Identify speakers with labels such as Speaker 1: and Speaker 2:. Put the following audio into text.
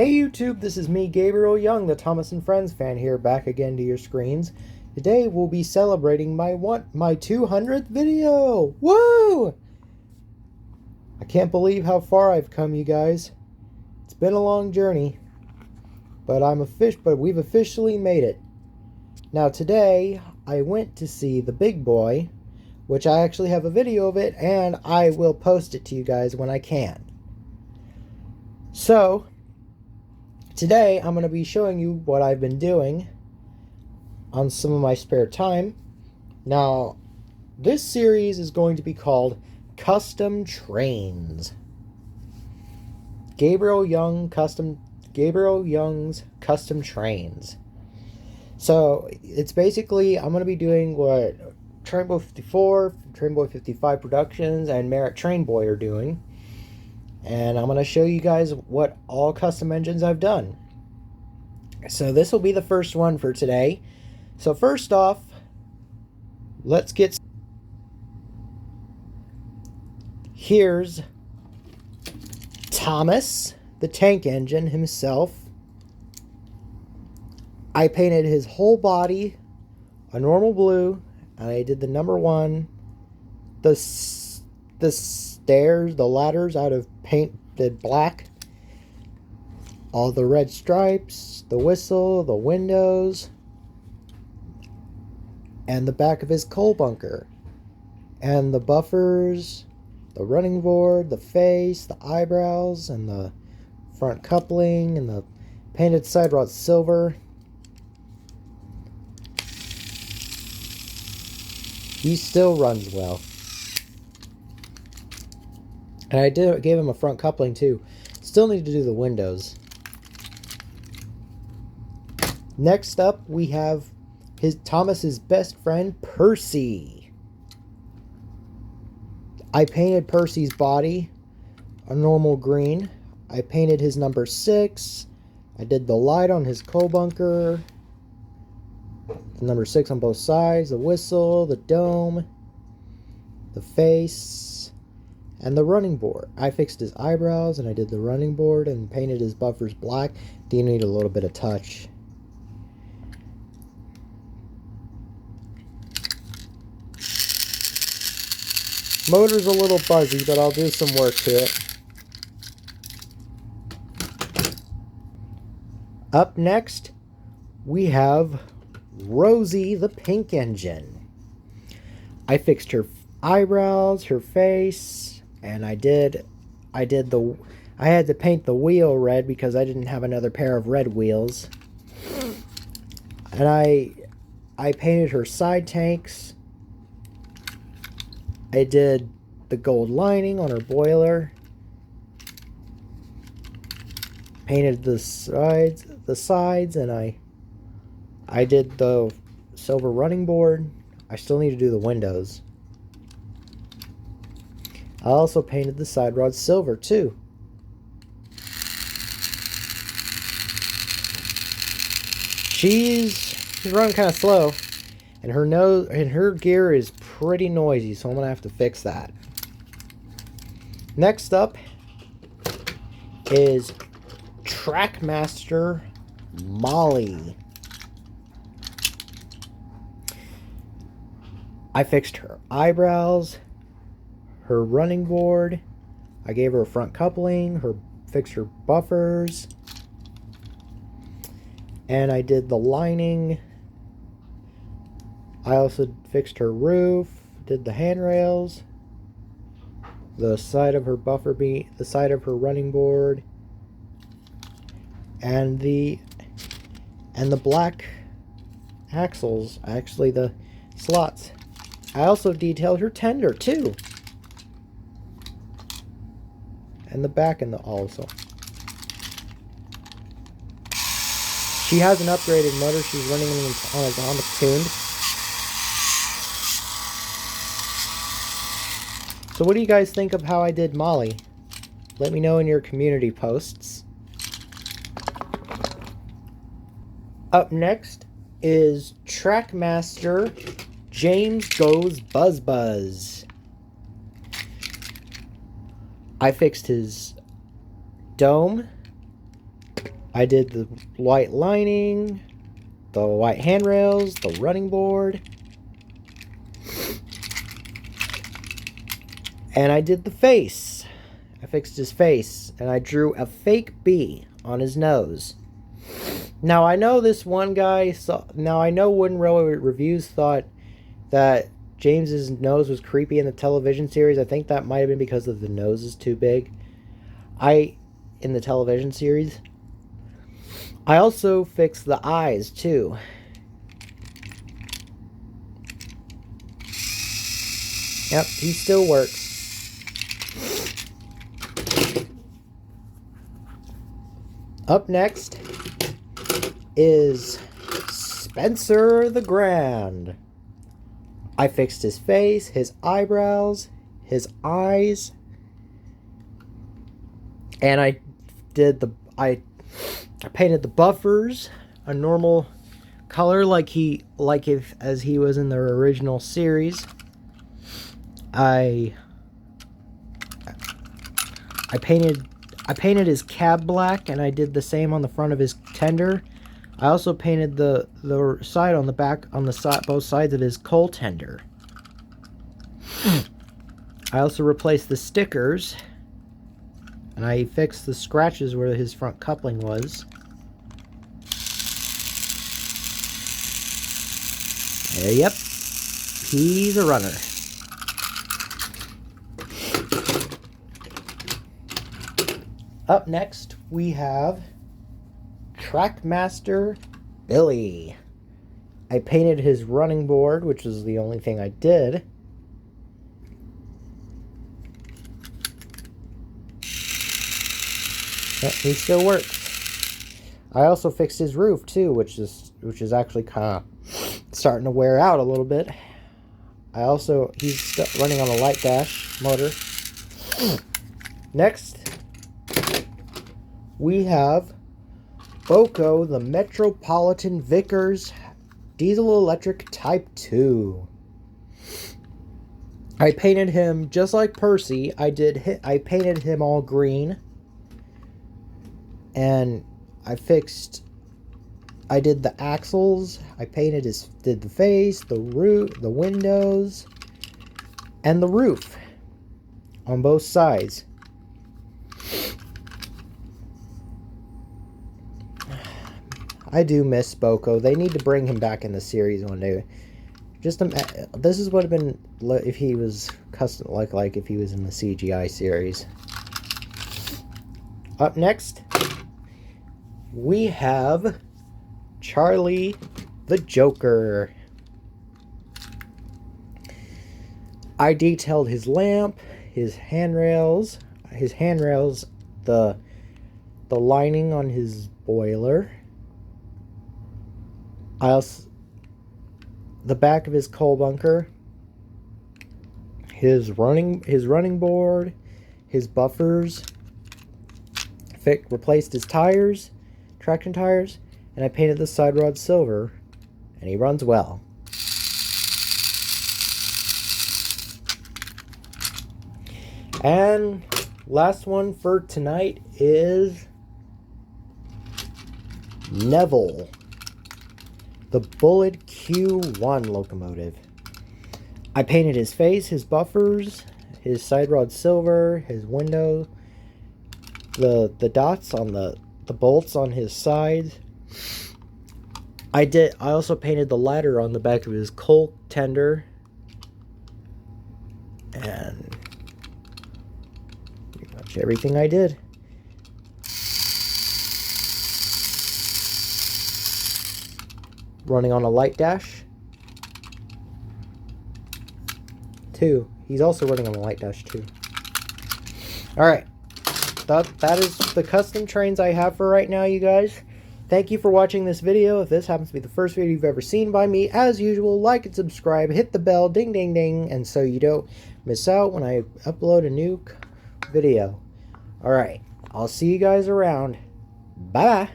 Speaker 1: Hey YouTube, this is me, Gabriel Young, the Thomas and Friends fan here, back again to your screens. Today we'll be celebrating my 200th video! Woo! I can't believe how far I've come, you guys. It's been a long journey, but we've officially made it. Now today I went to see the big boy, which I actually have a video of it, and I will post it to you guys when I can. So today, I'm going to be showing you what I've been doing on some of my spare time. Now, this series is going to be called Custom Trains. Gabriel Young's Custom Trains. So, it's basically, I'm going to be doing what Train Boy 54, Train Boy 55 Productions, and Merit Train Boy are doing. And I'm going to show you guys what all custom engines I've done. So this will be the first one for today. So first off, let's get... Here's Thomas, the tank engine himself. I painted his whole body a normal blue, and I did the number 1, the stairs, the ladders out of painted black, all the red stripes, the whistle, the windows, and the back of his coal bunker, and the buffers, the running board, the face, the eyebrows, and the front coupling, and the painted side rod silver. He still runs well. And I gave him a front coupling too. Still need to do the windows. Next up, we have Thomas's best friend, Percy. I painted Percy's body a normal green. I painted his number 6. I did the light on his coal bunker. The number 6 on both sides. The whistle, the dome, the face, and the running board. I fixed his eyebrows, and I did the running board and painted his buffers black. Do need a little bit of touch. Motor's a little buzzy, but I'll do some work to it. Up next, we have Rosie, the pink engine. I fixed her eyebrows, her face, and I had to paint the wheel red because I didn't have another pair of red wheels. And I painted her side tanks. I did the gold lining on her boiler. Painted the sides, and I did the silver running board. I still need to do the windows. I also painted the side rod silver too. She's running kind of slow, and her gear is pretty noisy, so I'm gonna have to fix that. Next up is Trackmaster Molly. I fixed her eyebrows, her running board. I gave her a front coupling, fixed her buffers, and I did the lining. I also fixed her roof, did the handrails, the side of her buffer beam, the side of her running board, and the black axles, actually the slots. I also detailed her tender too. And the back and also. She has an upgraded motor. She's running on atomic tuned. So what do you guys think of how I did Molly? Let me know in your community posts. Up next is Trackmaster James Goes Buzz Buzz. I fixed his dome, I did the white lining, the white handrails, the running board, and I did the face. I fixed his face, and I drew a fake bee on his nose. Now, I know this one guy saw... Now, I know Wooden Railway Reviews thought that James's nose was creepy in the television series. I think that might have been because of the nose is too big. In the television series. I also fixed the eyes, too. Yep, he still works. Up next is Spencer the Grand. I fixed his face, his eyebrows, his eyes, and I painted the buffers a normal color as he was in the original series. I painted his cab black, and I did the same on the front of his tender. I also painted the side on the back, on the side, both sides of his coal tender. I also replaced the stickers, and I fixed the scratches where his front coupling was. Yep, he's a runner. Up next, we have Trackmaster Billy. I painted his running board, which is the only thing I did. Yep, he still works. I also fixed his roof too, which is actually kind of starting to wear out a little bit. He's running on a light dash motor. Next, we have Boco, the Metropolitan Vickers Diesel Electric Type 2. I painted him just like Percy. I painted him all green. And I did the axles. I did the face, the roof, the windows, and the roof on both sides. I do miss Boco. They need to bring him back in the series one day. This is what would have been if he was custom, like if he was in the CGI series. Up next, we have Charlie the Joker. I detailed his lamp, his handrails, the lining on his boiler. The back of his coal bunker, his running board, his buffers. Replaced his tires, traction tires, and I painted the side rod silver, and he runs well. And last one for tonight is Neville, the Bullet Q1 locomotive. I painted his face, his buffers, his side rod silver, his window, the dots on the bolts on his sides. I also painted the ladder on the back of his coal tender, and pretty much everything I did. Running on a light dash. 2. He's also running on a light dash 2. Alright. That is the custom trains I have for right now, you guys. Thank you for watching this video. If this happens to be the first video you've ever seen by me, as usual, like and subscribe, hit the bell, ding ding ding, and so you don't miss out when I upload a new video. Alright, I'll see you guys around. Bye-bye.